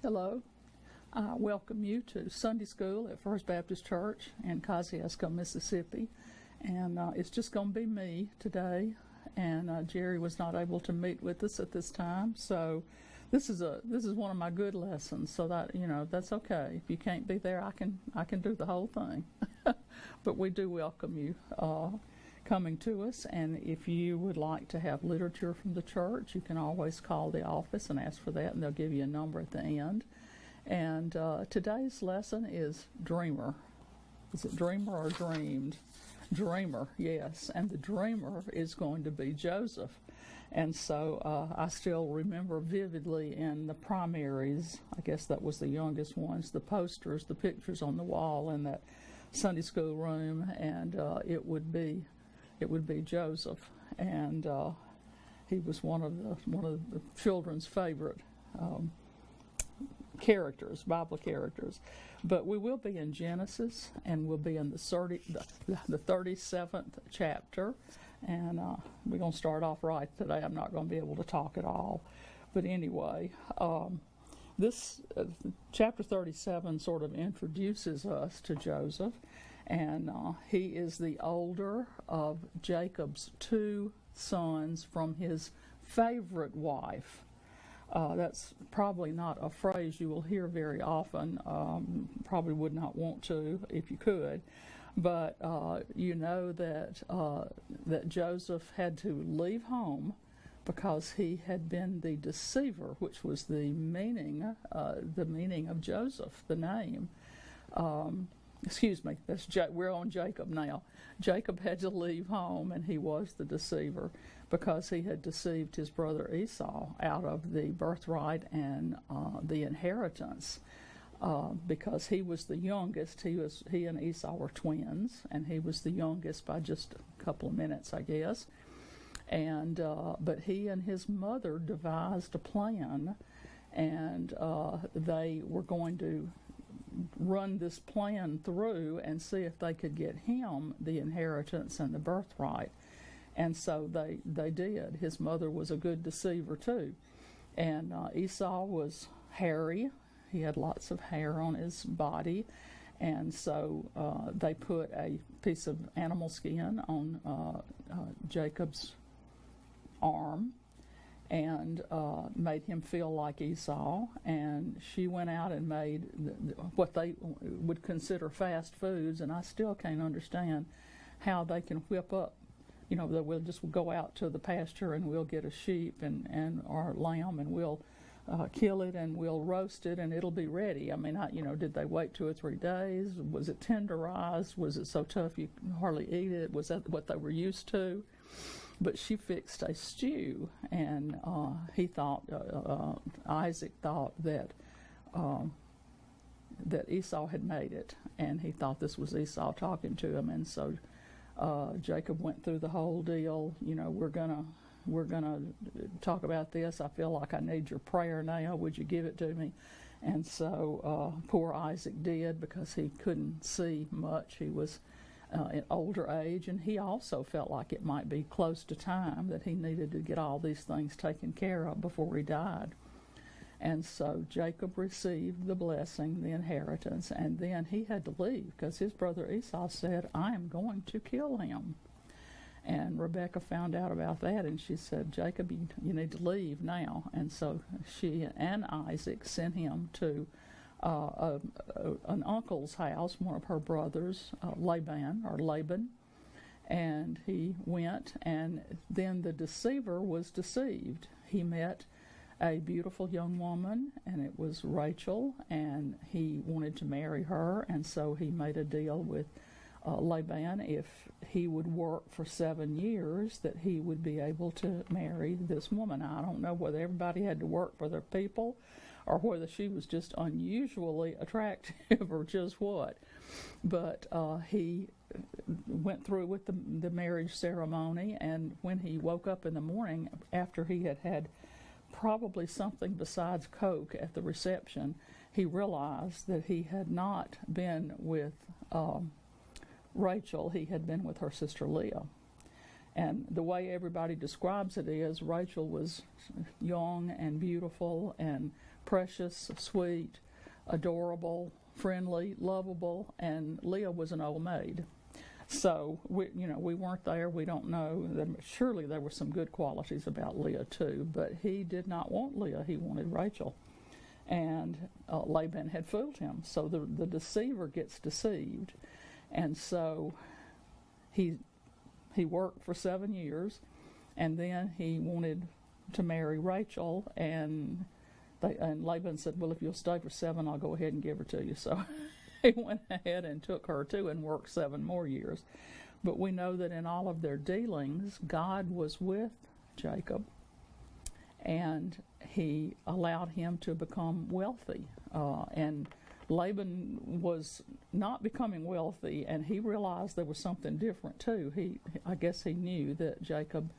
Hello. I welcome you to Sunday School at First Baptist Church in Kosciusko, Mississippi. And it's just going to be me today. And Jerry was not able to meet with us at this time. So this is one of my good lessons. So that, that's okay. If you can't be there, I can do the whole thing. But we do welcome you coming to us. And if you would like to have literature from the church, you can always call the office and ask for that, and they'll give you a number at the end. And today's lesson is Dreamer. Is it Dreamer or Dreamed? Dreamer, yes. And the dreamer is going to be Joseph. And so I still remember vividly in the primaries, I guess that was the youngest ones, the posters, the pictures on the wall in that Sunday school room, and it would be Joseph, and he was one of the children's favorite characters, Bible characters. But we will be in Genesis, and we'll be in the 37th chapter, and we're going to start off right today. I'm not going to be able to talk at all, but anyway, this chapter 37 sort of introduces us to Joseph, and he is the older of Jacob's two sons from his favorite wife. That's probably not a phrase you will hear very often. Probably would not want to if you could. But you know that Joseph had to leave home because he had been the deceiver, which was the meaning of Joseph, the name. Excuse me, we're on Jacob now. Jacob had to leave home, and he was the deceiver because he had deceived his brother Esau out of the birthright and the inheritance. Because he was the youngest, he and Esau were twins, and he was the youngest by just a couple of minutes, I guess. And but he and his mother devised a plan, and they were going to run this plan through and see if they could get him the inheritance and the birthright. And so they did. His mother was a good deceiver too. And Esau was hairy. He had lots of hair on his body. And so they put a piece of animal skin on Jacob's arm and made him feel like Esau, and she went out and made what they would consider fast foods, and I still can't understand how they can whip up, that we'll just go out to the pasture and we'll get a sheep and our lamb, and we'll kill it and we'll roast it and it'll be ready. I mean, did they wait 2 or 3 days? Was it tenderized? Was it so tough you could hardly eat it? Was that what they were used to? But she fixed a stew, and he thought, Isaac thought that Esau had made it, and he thought this was Esau talking to him, and so Jacob went through the whole deal. We're gonna talk about this. I feel like I need your prayer now. Would you give it to me? And so poor Isaac did, because he couldn't see much. He was in older age, and he also felt like it might be close to time that he needed to get all these things taken care of before he died. And so Jacob received the blessing, the inheritance, and then he had to leave because his brother Esau said, I am going to kill him. And Rebekah found out about that, and she said, Jacob, you need to leave now. And so she and Isaac sent him to an uncle's house, one of her brothers, Laban, and he went, and then the deceiver was deceived. He met a beautiful young woman, and it was Rachel, and he wanted to marry her, and so he made a deal with Laban. If he would work for 7 years, that he would be able to marry this woman. I don't know whether everybody had to work for their people, or whether she was just unusually attractive or just what. But he went through with the marriage ceremony, and when he woke up in the morning after he had had probably something besides Coke at the reception, he realized that he had not been with Rachel, he had been with her sister Leah. And the way everybody describes it is Rachel was young and beautiful and precious, sweet, adorable, friendly, lovable, and Leah was an old maid. So we weren't there. We don't know. Surely there were some good qualities about Leah too, but he did not want Leah. He wanted Rachel, and Laban had fooled him. So the deceiver gets deceived, and so he worked for 7 years, and then he wanted to marry Rachel, and Laban said, "Well, if you'll stay for 7, I'll go ahead and give her to you." So he went ahead and took her too and worked 7 more years. But we know that in all of their dealings, God was with Jacob, and he allowed him to become wealthy. And Laban was not becoming wealthy, and he realized there was something different too. I guess he knew that Jacob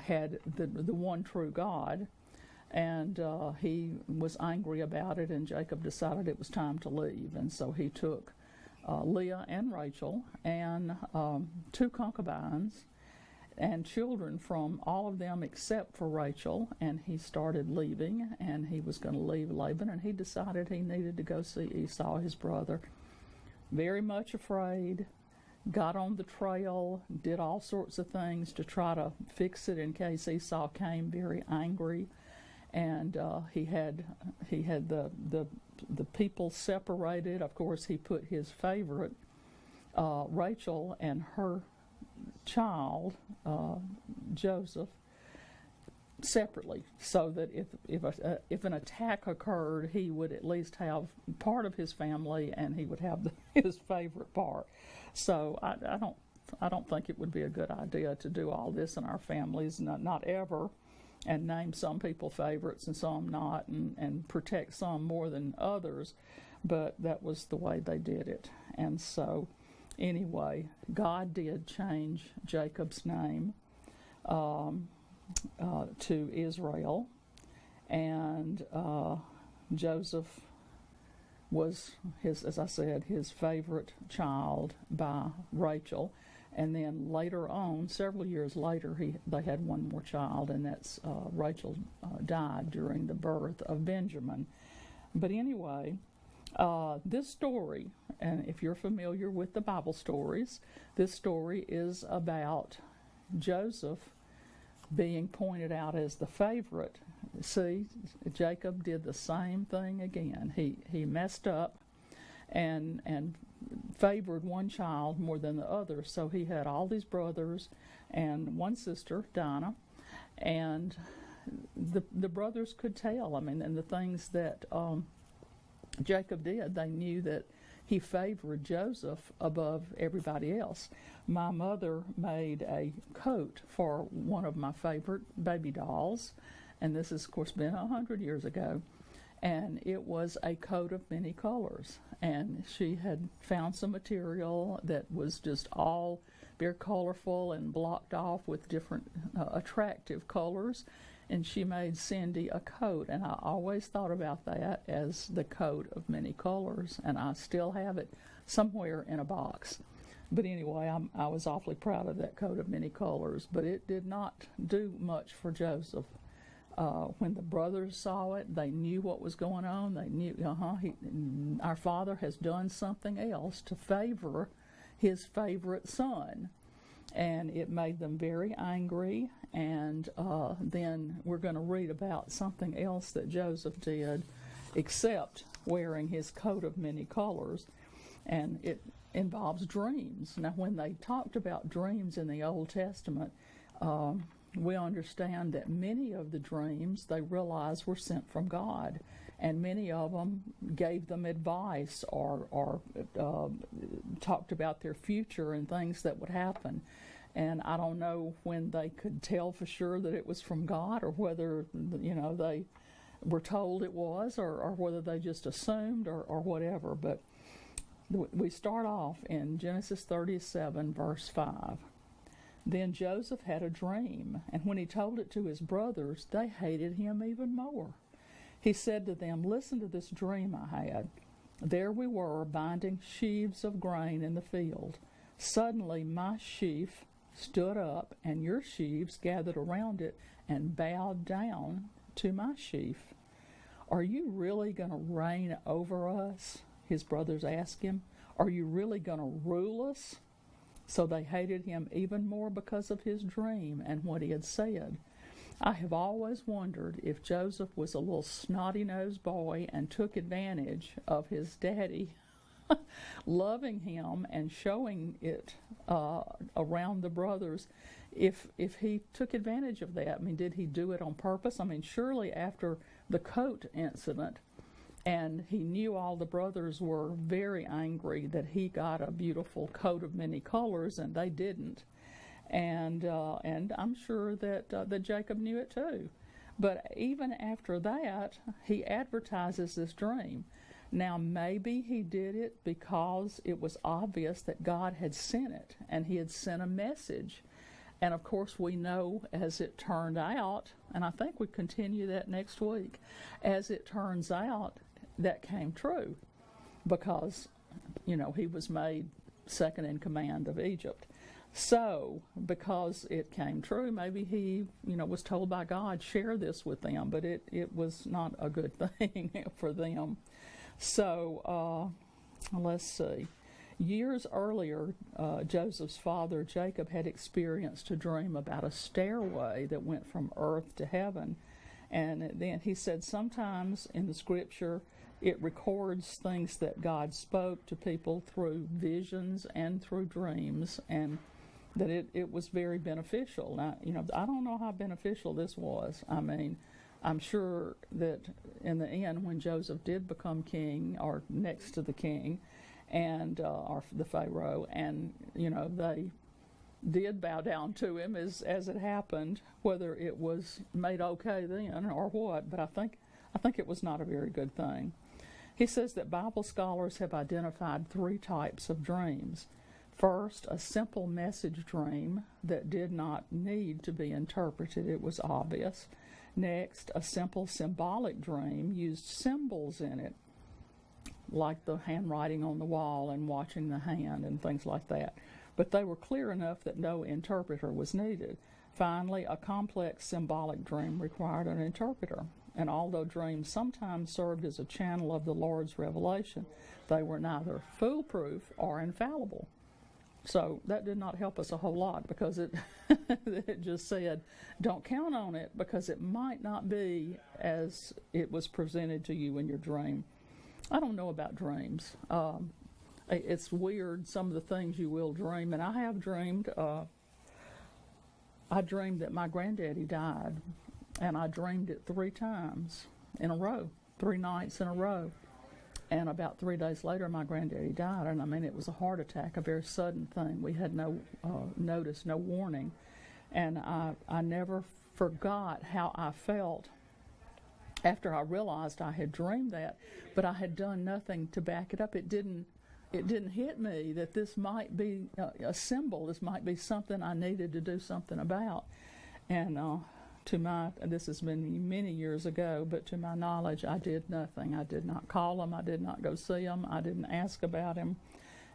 had the one true God, and he was angry about it, and Jacob decided it was time to leave. And so he took Leah and Rachel and 2 concubines and children from all of them except for Rachel, and he started leaving, and he was going to leave Laban, and he decided he needed to go see Esau, his brother. Very much afraid, got on the trail, did all sorts of things to try to fix it in case Esau came, very angry. And he had the people separated. Of course, he put his favorite, Rachel, and her child, Joseph, separately, so that if an attack occurred, he would at least have part of his family, and he would have his favorite part. So I don't think it would be a good idea to do all this in our families, not ever, and name some people favorites and some not, and protect some more than others. But that was the way they did it. And so anyway, God did change Jacob's name to Israel, and Joseph was as I said, his favorite child by Rachel. And then later on, several years later, they had one more child, and that's Rachel died during the birth of Benjamin. But anyway, this story, and if you're familiar with the Bible stories, this story is about Joseph being pointed out as the favorite. See, Jacob did the same thing again. He messed up and favored one child more than the other. So he had all these brothers and one sister, Dinah, and the brothers could tell. I mean, and the things that Jacob did, they knew that he favored Joseph above everybody else. My mother made a coat for one of my favorite baby dolls, and this has, of course, been 100 years ago. And it was a coat of many colors. And she had found some material that was just all very colorful and blocked off with different attractive colors. And she made Cindy a coat. And I always thought about that as the coat of many colors. And I still have it somewhere in a box. But anyway, I was awfully proud of that coat of many colors. But it did not do much for Joseph. When the brothers saw it, they knew what was going on. They knew, our father has done something else to favor his favorite son. And it made them very angry. And then we're going to read about something else that Joseph did, except wearing his coat of many colors. And it involves dreams. Now, when they talked about dreams in the Old Testament, we understand that many of the dreams they realized were sent from God, and many of them gave them advice or talked about their future and things that would happen. And I don't know when they could tell for sure that it was from God, or whether they were told it was, or whether they just assumed, or whatever. But we start off in Genesis 37, verse 5. Then Joseph had a dream, and when he told it to his brothers, they hated him even more. He said to them, "Listen to this dream I had. There we were, binding sheaves of grain in the field. Suddenly my sheaf stood up, and your sheaves gathered around it and bowed down to my sheaf. "Are you really going to reign over us?" his brothers asked him. "Are you really going to rule us?" So they hated him even more because of his dream and what he had said. I have always wondered if Joseph was a little snotty-nosed boy and took advantage of his daddy loving him and showing it around the brothers, if he took advantage of that. I mean, did he do it on purpose? I mean, surely after the coat incident, and he knew all the brothers were very angry that he got a beautiful coat of many colors and they didn't. And I'm sure that Jacob knew it too. But even after that, he advertises this dream. Now, maybe he did it because it was obvious that God had sent it, and he had sent a message. And of course, we know as it turned out, and I think we continue that next week, as it turns out, that came true because, he was made second in command of Egypt. So, because it came true, maybe he, was told by God, share this with them, but it was not a good thing for them. So, let's see. Years earlier, Joseph's father, Jacob, had experienced a dream about a stairway that went from earth to heaven. And then he said sometimes in the scripture, it records things that God spoke to people through visions and through dreams, and that it was very beneficial. Now, I don't know how beneficial this was. I mean, I'm sure that in the end, when Joseph did become king, or next to the king, and or the Pharaoh, and they did bow down to him as it happened, whether it was made okay then or what. But I think it was not a very good thing. He says that Bible scholars have identified 3 types of dreams. First, a simple message dream that did not need to be interpreted. It was obvious. Next, a simple symbolic dream used symbols in it, like the handwriting on the wall and watching the hand and things like that. But they were clear enough that no interpreter was needed. Finally, a complex symbolic dream required an interpreter. And although dreams sometimes served as a channel of the Lord's revelation, they were neither foolproof or infallible. So that did not help us a whole lot, because it just said, don't count on it, because it might not be as it was presented to you in your dream. I don't know about dreams. It's weird, some of the things you will dream, and I have dreamed. I dreamed that my granddaddy died, and I dreamed it 3 times in a row, 3 nights in a row. And about 3 days later, my granddaddy died, and I mean, it was a heart attack, a very sudden thing. We had no notice, no warning. And I never forgot how I felt after I realized I had dreamed that, but I had done nothing to back it up. It didn't hit me that this might be a symbol. This might be something I needed to do something about. And this has been many years ago, but to my knowledge, I did nothing. I did not call him. I did not go see him. I didn't ask about him.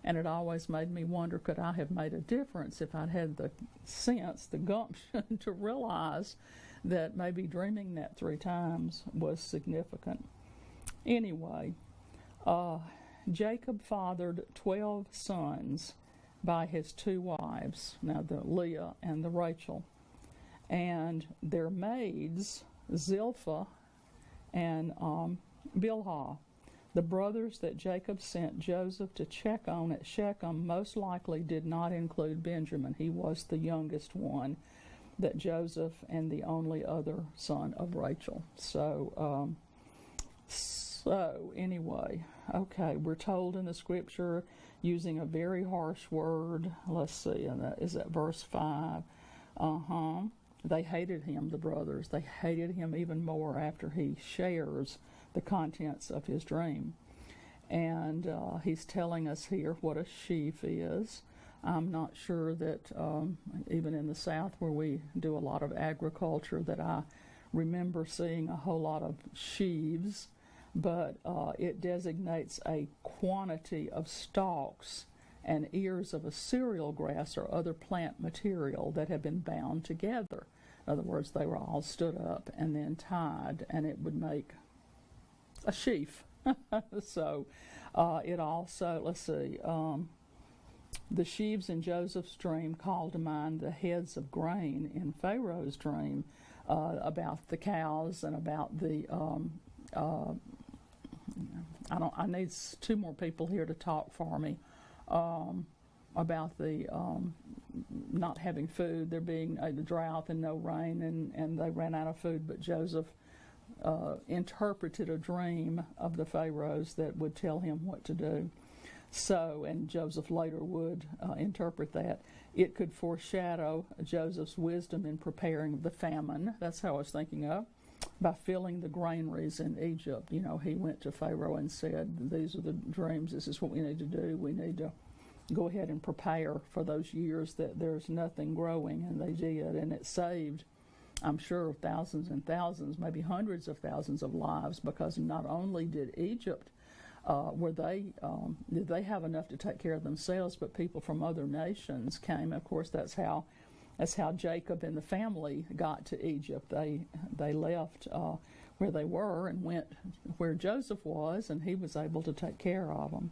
And it always made me wonder, could I have made a difference if I'd had the sense, the gumption to realize that maybe dreaming that 3 times was significant. Anyway, Jacob fathered 12 sons by his 2 wives, now the Leah and the Rachel, and their maids, Zilpah and Bilhah. The brothers that Jacob sent Joseph to check on at Shechem most likely did not include Benjamin. He was the youngest one, that Joseph and the only other son of Rachel. So anyway, okay, we're told in the scripture using a very harsh word. Let's see, is that verse 5? They hated him, the brothers. They hated him even more after he shares the contents of his dream. And he's telling us here what a sheaf is. I'm not sure that even in the South, where we do a lot of agriculture, that I remember seeing a whole lot of sheaves, but it designates a quantity of stalks and ears of a cereal grass or other plant material that had been bound together. In other words, they were all stood up and then tied, and it would make a sheaf. So it also, let's see, the sheaves in Joseph's dream called to mind the heads of grain in Pharaoh's dream, about the cows and about the I need two more people here to talk for me about the not having food, there being a drought and no rain, and they ran out of food. But Joseph interpreted a dream of the Pharaohs that would tell him what to do. So, and Joseph later would interpret that. It could foreshadow Joseph's wisdom in preparing the famine. That's how I was thinking of. By filling the granaries in Egypt. You know, he went to Pharaoh and said, these are the dreams, this is what we need to do. We need to go ahead and prepare for those years that there's nothing growing, and they did. And it saved, I'm sure, thousands and thousands, maybe hundreds of thousands of lives, because not only did Egypt did they have enough to take care of themselves, but people from other nations came. Of course, that's how Jacob and the family got to Egypt. They left where they were and went where Joseph was, and he was able to take care of them.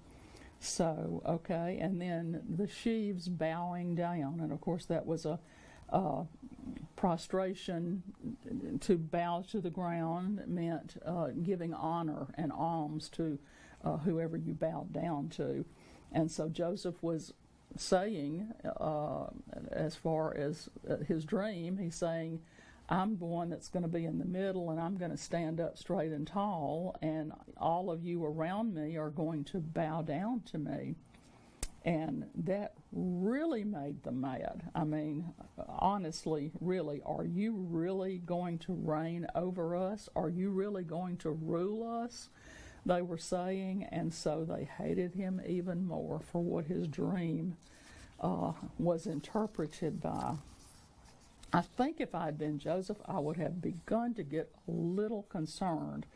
So, okay, and then the sheaves bowing down, and of course that was a prostration. To bow to the ground meant giving honor and alms to whoever you bowed down to. And so Joseph was saying, as far as his dream, he's saying, I'm the one that's going to be in the middle, and I'm going to stand up straight and tall, and all of you around me are going to bow down to me. And that really made them mad. I mean, honestly, really, are you really going to reign over us? Are you really going to rule us? They were saying, and so they hated him even more for what his dream was interpreted by. I think if I had been Joseph, I would have begun to get a little concerned,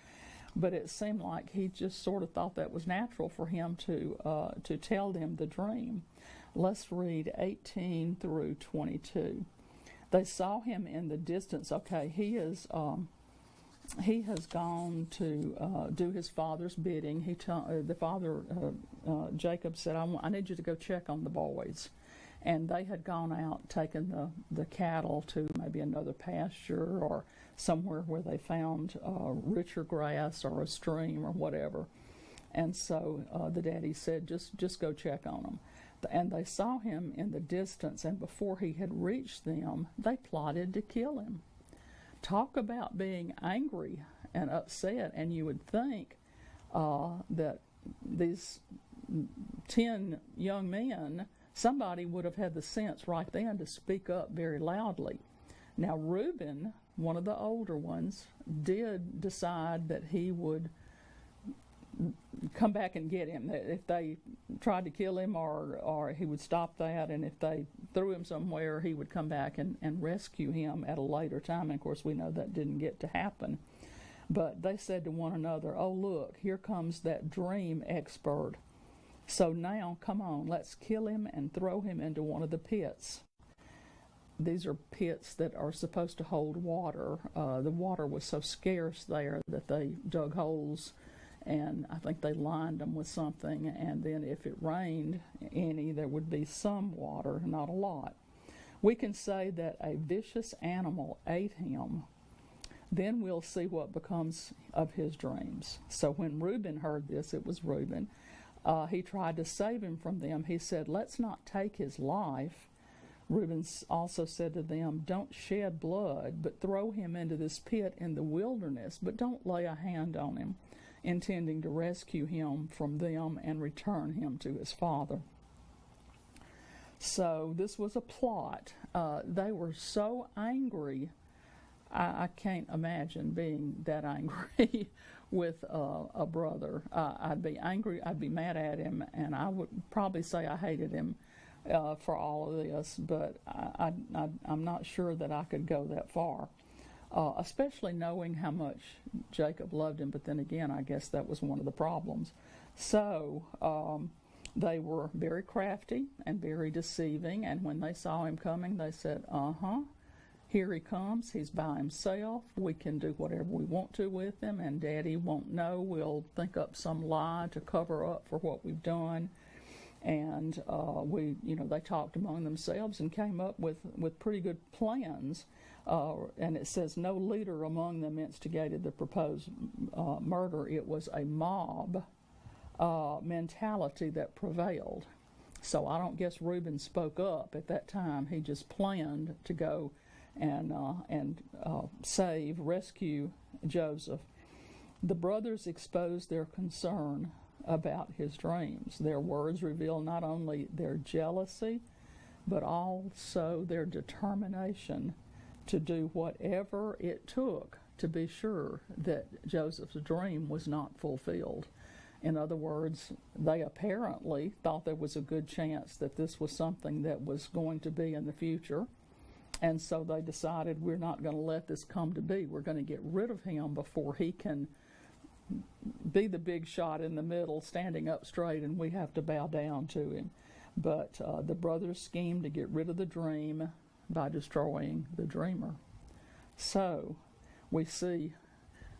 but it seemed like he just sort of thought that was natural for him to tell them the dream. Let's read 18 through 22. They saw him in the distance. Okay, he has gone to do his father's bidding. The father, Jacob, said, I need you to go check on the boys. And they had gone out, taken the cattle to maybe another pasture or somewhere where they found richer grass or a stream or whatever. And so the daddy said, just go check on them. And they saw him in the distance, and before he had reached them, they plotted to kill him. Talk about being angry and upset, and you would think that these 10 young men, somebody would have had the sense right then to speak up very loudly. Now, Reuben, one of the older ones, did decide that he would come back and get him. If they tried to kill him, or he would stop that, and if they threw him somewhere, he would come back and rescue him at a later time. And of course, we know that didn't get to happen. But they said to one another, oh, look, here comes that dream expert. So now, come on, let's kill him and throw him into one of the pits. These are pits that are supposed to hold water. The water was so scarce there that they dug holes, and I think they lined them with something, and then if it rained any, there would be some water, not a lot. We can say that a vicious animal ate him. Then we'll see what becomes of his dreams. So when Reuben heard this, it was Reuben, he tried to save him from them. He said, let's not take his life. Reuben also said to them, don't shed blood, but throw him into this pit in the wilderness, but don't lay a hand on him, intending to rescue him from them and return him to his father. So this was a plot. They were so angry. I can't imagine being that angry with a brother. I'd be angry, I'd be mad at him, and I would probably say I hated him for all of this, but I'm not sure that I could go that far, especially knowing how much Jacob loved him. But then again, I guess that was one of the problems. So they were very crafty and very deceiving, and when they saw him coming, they said, Here he comes. He's by himself. We can do whatever we want to with him, and Daddy won't know. We'll think up some lie to cover up for what we've done. And they talked among themselves and came up with pretty good plans. And it says no leader among them instigated the proposed murder. It was a mob mentality that prevailed. So I don't guess Reuben spoke up at that time. He just planned to go and rescue Joseph. The brothers exposed their concern about his dreams. Their words reveal not only their jealousy, but also their determination to do whatever it took to be sure that Joseph's dream was not fulfilled. In other words, they apparently thought there was a good chance that this was something that was going to be in the future. And so they decided, we're not going to let this come to be. We're going to get rid of him before he can be the big shot in the middle, standing up straight, and we have to bow down to him. But the brothers schemed to get rid of the dream by destroying the dreamer. So we see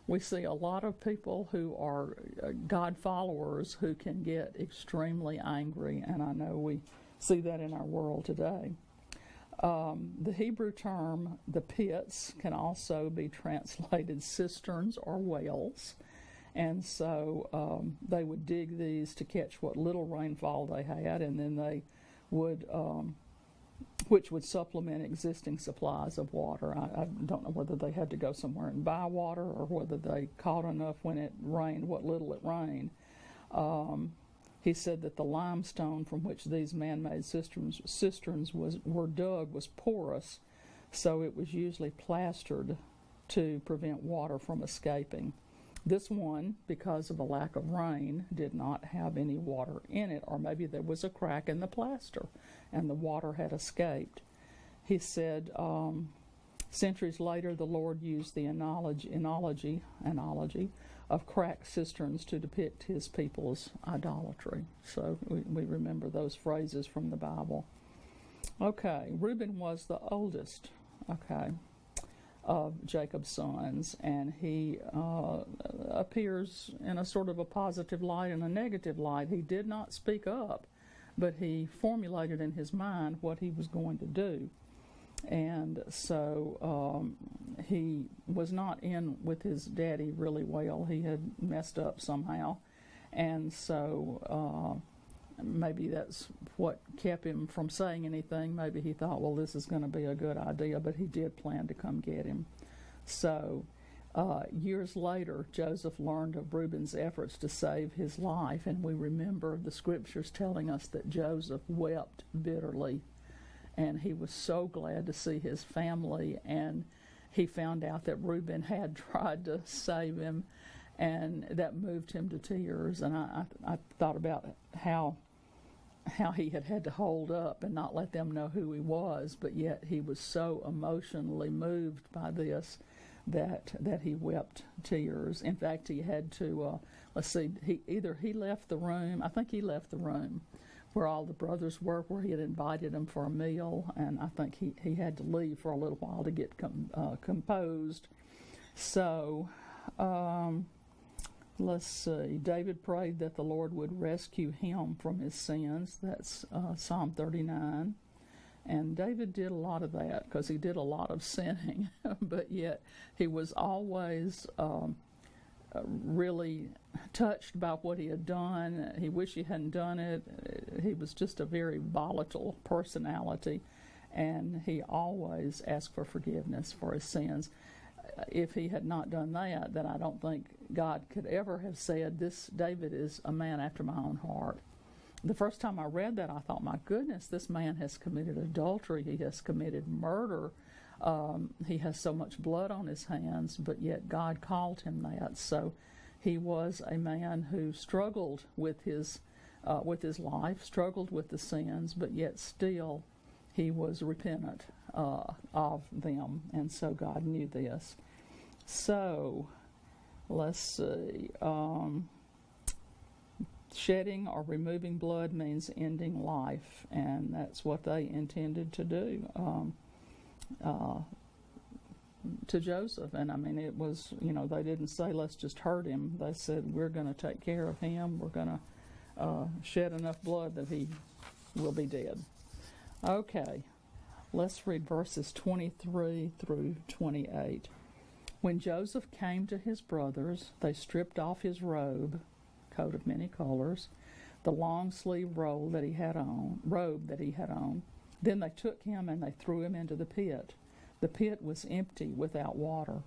a lot of people who are God followers who can get extremely angry, and I know we see that in our world today. The Hebrew term, the pits, can also be translated cisterns or wells. And so they would dig these to catch what little rainfall they had, and then they would, which would supplement existing supplies of water. I don't know whether they had to go somewhere and buy water or whether they caught enough when it rained, what little it rained. He said that the limestone from which these man-made cisterns were dug was porous, so it was usually plastered to prevent water from escaping. This one, because of a lack of rain, did not have any water in it, or maybe there was a crack in the plaster and the water had escaped. He said, centuries later, the Lord used the analogy of cracked cisterns to depict his people's idolatry. So we remember those phrases from the Bible. Okay, Reuben was the oldest, of Jacob's sons, and he appears in a sort of a positive light and a negative light. He did not speak up, but he formulated in his mind what he was going to do. And so he was not in with his daddy really well. He had messed up somehow. And so maybe that's what kept him from saying anything. Maybe he thought, well, this is going to be a good idea, but he did plan to come get him. So years later, Joseph learned of Reuben's efforts to save his life, and we remember the scriptures telling us that Joseph wept bitterly, and he was so glad to see his family, and he found out that Reuben had tried to save him, and that moved him to tears. And I thought about how he had to hold up and not let them know who he was, but yet he was so emotionally moved by this that he wept tears. In fact, he had to, he left the room, I think he left the room where all the brothers were, where he had invited them for a meal, and I think he had to leave for a little while to get composed. So, let's see. David prayed that the Lord would rescue him from his sins. That's Psalm 39. And David did a lot of that because he did a lot of sinning, but yet he was always really touched by what he had done. He wished he hadn't done it. He was just a very volatile personality, and he always asked for forgiveness for his sins. If he had not done that, then I don't think God could ever have said, this David is a man after my own heart. The first time I read that, I thought, my goodness, this man has committed adultery. He has committed murder. He has so much blood on his hands, but yet God called him that. So he was a man who struggled with his life, struggled with the sins, but yet still he was repentant of them, and so God knew this. So let's see. Shedding or removing blood means ending life, and that's what they intended to do. Joseph. And I mean, it was, they didn't say, let's just hurt him. They said, we're going to take care of him. We're going to shed enough blood that he will be dead. Okay, let's read verses 23 through 28. When Joseph came to his brothers, they stripped off his robe, coat of many colors, the long-sleeved robe that he had on. Then they took him and they threw him into the pit. The pit was empty, without water.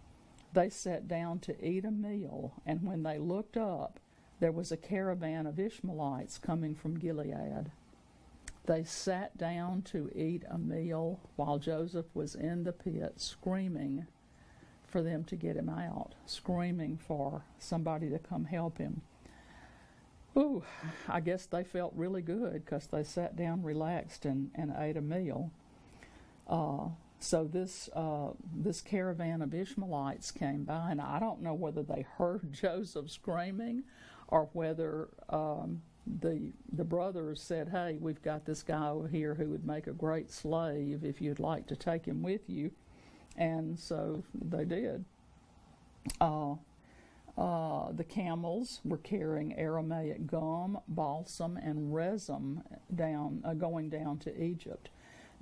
They sat down to eat a meal, and when they looked up, there was a caravan of Ishmaelites coming from Gilead. They sat down to eat a meal while Joseph was in the pit, screaming for them to get him out, screaming for somebody to come help him. Ooh, I guess they felt really good because they sat down relaxed and ate a meal. So this caravan of Ishmaelites came by, and I don't know whether they heard Joseph screaming or whether the brothers said, hey, we've got this guy over here who would make a great slave if you'd like to take him with you. And so they did. The camels were carrying Aramaic gum, balsam, and resin going down to Egypt.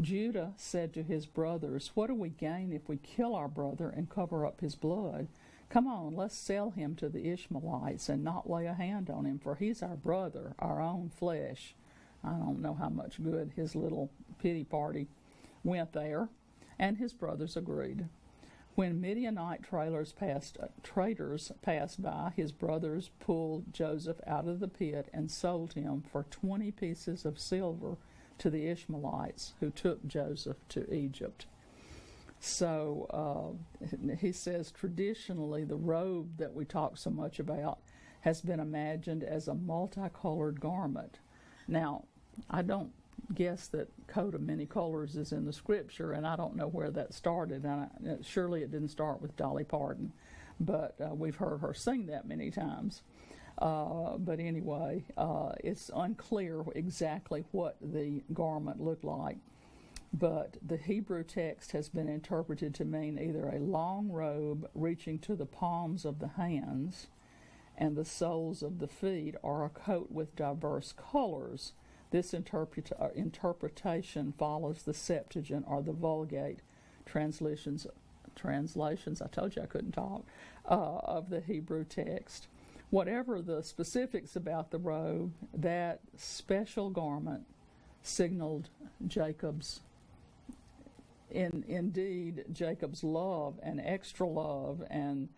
Judah said to his brothers, what do we gain if we kill our brother and cover up his blood? Come on, let's sell him to the Ishmaelites and not lay a hand on him, for he's our brother, our own flesh. I don't know how much good his little pity party went there, and his brothers agreed. When Midianite traders passed by, his brothers pulled Joseph out of the pit and sold him for 20 pieces of silver to the Ishmaelites, who took Joseph to Egypt. So he says traditionally the robe that we talk so much about has been imagined as a multicolored garment. Now, I don't guess that coat of many colors is in the scripture, and I don't know where that started. And surely it didn't start with Dolly Parton, but we've heard her sing that many times. But anyway, it's unclear exactly what the garment looked like. But the Hebrew text has been interpreted to mean either a long robe reaching to the palms of the hands and the soles of the feet, or a coat with diverse colors. This interpretation follows the Septuagint or the Vulgate translations, I told you I couldn't talk, of the Hebrew text. Whatever the specifics about the robe, that special garment signaled Jacob's love and extra love, and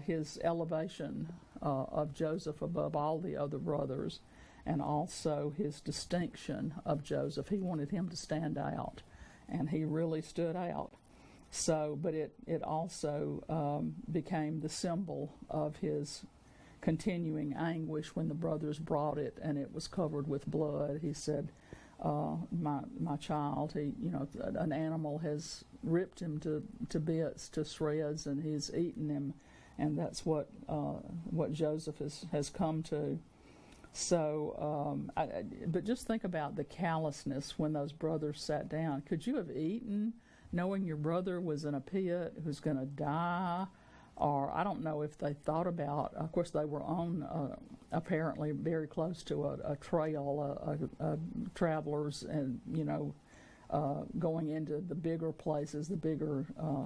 his elevation of Joseph above all the other brothers, and also his distinction of Joseph. He wanted him to stand out, and he really stood out. So, but it also became the symbol of his continuing anguish when the brothers brought it and it was covered with blood. He said, my child, an animal has ripped him to bits, to shreds, and he's eaten him, and that's what Joseph has come to. So, but just think about the callousness when those brothers sat down. Could you have eaten knowing your brother was in a pit who's going to die? Or I don't know if they thought about, of course they were on apparently very close to a trail, travelers, and going into the bigger places, the bigger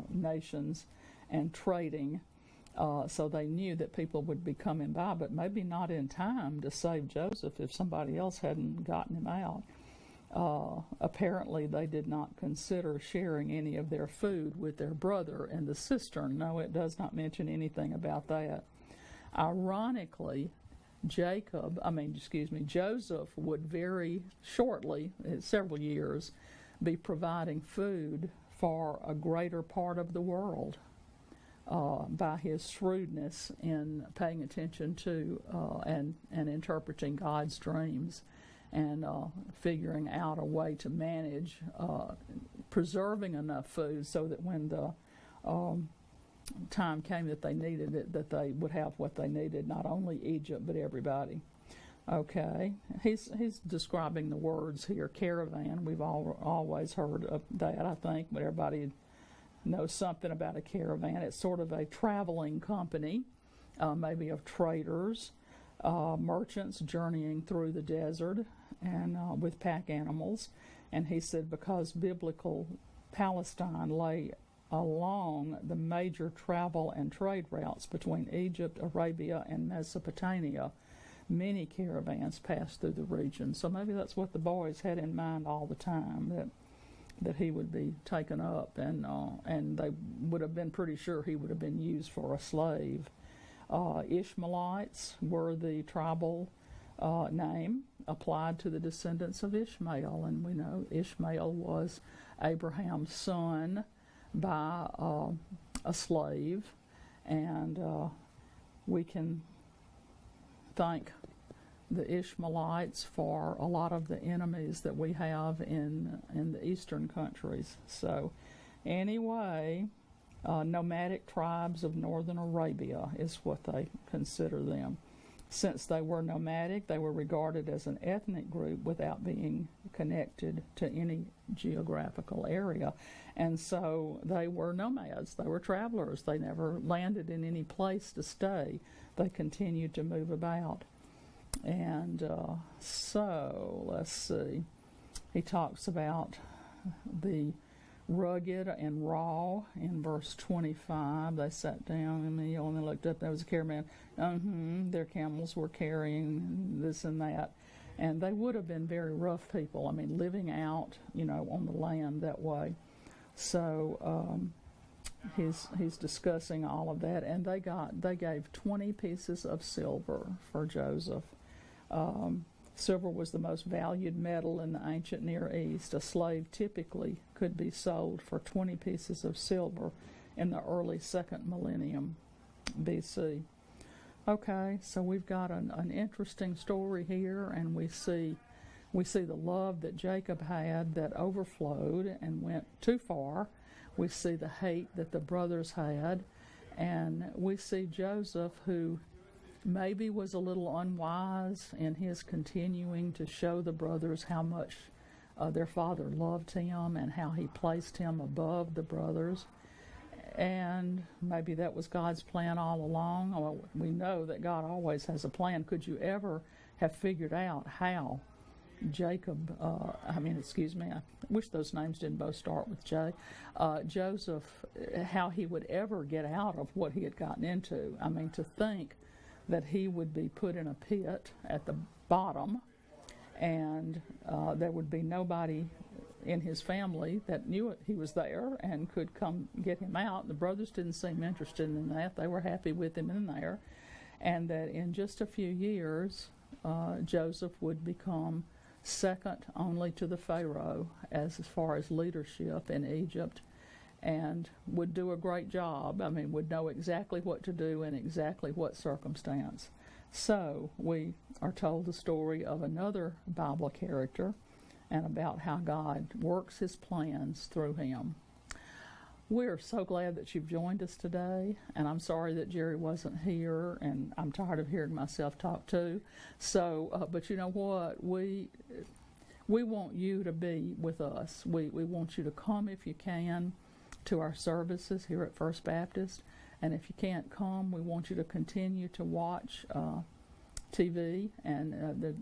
nations, and trading. So they knew that people would be coming by, but maybe not in time to save Joseph if somebody else hadn't gotten him out. Apparently they did not consider sharing any of their food with their brother in the cistern. No, it does not mention anything about that. Ironically, Joseph would very shortly, several years, be providing food for a greater part of the world by his shrewdness in paying attention to and interpreting God's dreams, and figuring out a way to manage preserving enough food so that when the time came that they needed it, that they would have what they needed, not only Egypt but everybody. Okay, he's describing the words here, caravan. We've always heard of that, I think, but everybody know something about a caravan. It's sort of a traveling company, maybe of traders, merchants journeying through the desert and with pack animals. And he said because biblical Palestine lay along the major travel and trade routes between Egypt, Arabia, and Mesopotamia, many caravans passed through the region. So maybe that's what the boys had in mind all the time, that he would be taken up, and they would have been pretty sure he would have been used for a slave. Ishmaelites were the tribal name applied to the descendants of Ishmael, and we know Ishmael was Abraham's son by a slave, and we can thank the Ishmaelites for a lot of the enemies that we have in the eastern countries. So anyway, nomadic tribes of northern Arabia is what they consider them. Since they were nomadic, they were regarded as an ethnic group without being connected to any geographical area. And so they were nomads. They were travelers. They never landed in any place to stay. They continued to move about. And so, let's see. He talks about the rugged and raw in verse 25. They sat down and they looked up. There was a caravan. Their camels were carrying this and that. And they would have been very rough people. I mean, living out, on the land that way. So he's discussing all of that. And they gave 20 pieces of silver for Joseph. Silver was the most valued metal in the ancient Near East. A slave typically could be sold for 20 pieces of silver in the early 2nd millennium BC. Okay, so we've got an interesting story here, and we see the love that Jacob had that overflowed and went too far. We see the hate that the brothers had, and we see Joseph, who maybe was a little unwise in his continuing to show the brothers how much their father loved him and how he placed him above the brothers. And maybe that was God's plan all along. Well, we know that God always has a plan. Could you ever have figured out how Jacob, I wish those names didn't both start with J, Joseph, how he would ever get out of what he had gotten into. I mean, to think that he would be put in a pit at the bottom, and there would be nobody in his family that knew he was there and could come get him out. The brothers didn't seem interested in that. They were happy with him in there. And that in just a few years, Joseph would become second only to the Pharaoh as far as leadership in Egypt, and would do a great job. I mean, would know exactly what to do in exactly what circumstance. So we are told the story of another Bible character and about how God works his plans through him. We're so glad that you've joined us today, and I'm sorry that Jerry wasn't here, and I'm tired of hearing myself talk too. So, but you know what? We want you to be with us. We want you to come if you can to our services here at First Baptist, and if you can't come, we want you to continue to watch TV, and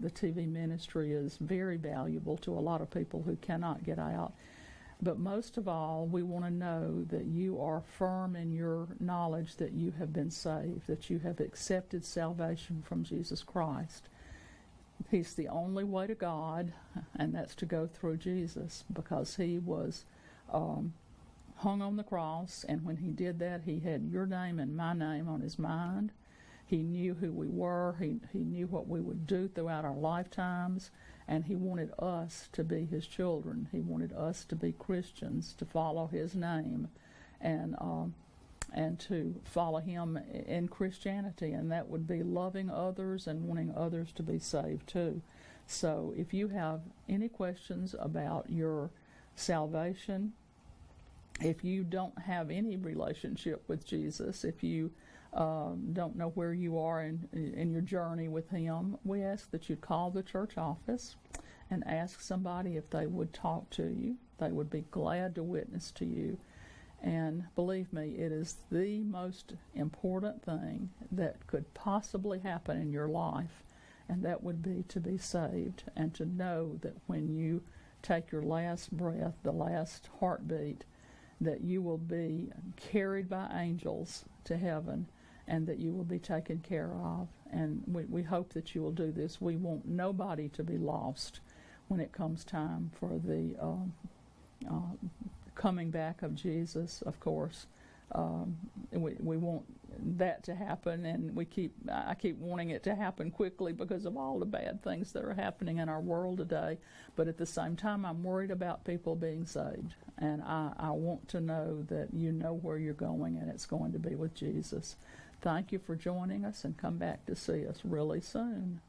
the TV ministry is very valuable to a lot of people who cannot get out. But most of all, we want to know that you are firm in your knowledge that you have been saved, that you have accepted salvation from Jesus Christ. He's the only way to God, and that's to go through Jesus, because he was hung on the cross, and when he did that, he had your name and my name on his mind. He knew who we were. He knew what we would do throughout our lifetimes, and he wanted us to be his children. He wanted us to be Christians, to follow his name, and to follow him in Christianity, and that would be loving others and wanting others to be saved too. So if you have any questions about your salvation, if you don't have any relationship with Jesus, if you don't know where you are in your journey with him, we ask that you call the church office and ask somebody if they would talk to you. They would be glad to witness to you. And believe me, it is the most important thing that could possibly happen in your life, and that would be to be saved and to know that when you take your last breath, the last heartbeat, that you will be carried by angels to heaven and that you will be taken care of. And we hope that you will do this. We want nobody to be lost when it comes time for the coming back of Jesus, of course. We want that to happen, and I keep wanting it to happen quickly because of all the bad things that are happening in our world today. But at the same time, I'm worried about people being saved, and I want to know that you know where you're going, and it's going to be with Jesus. Thank you for joining us, and come back to see us really soon.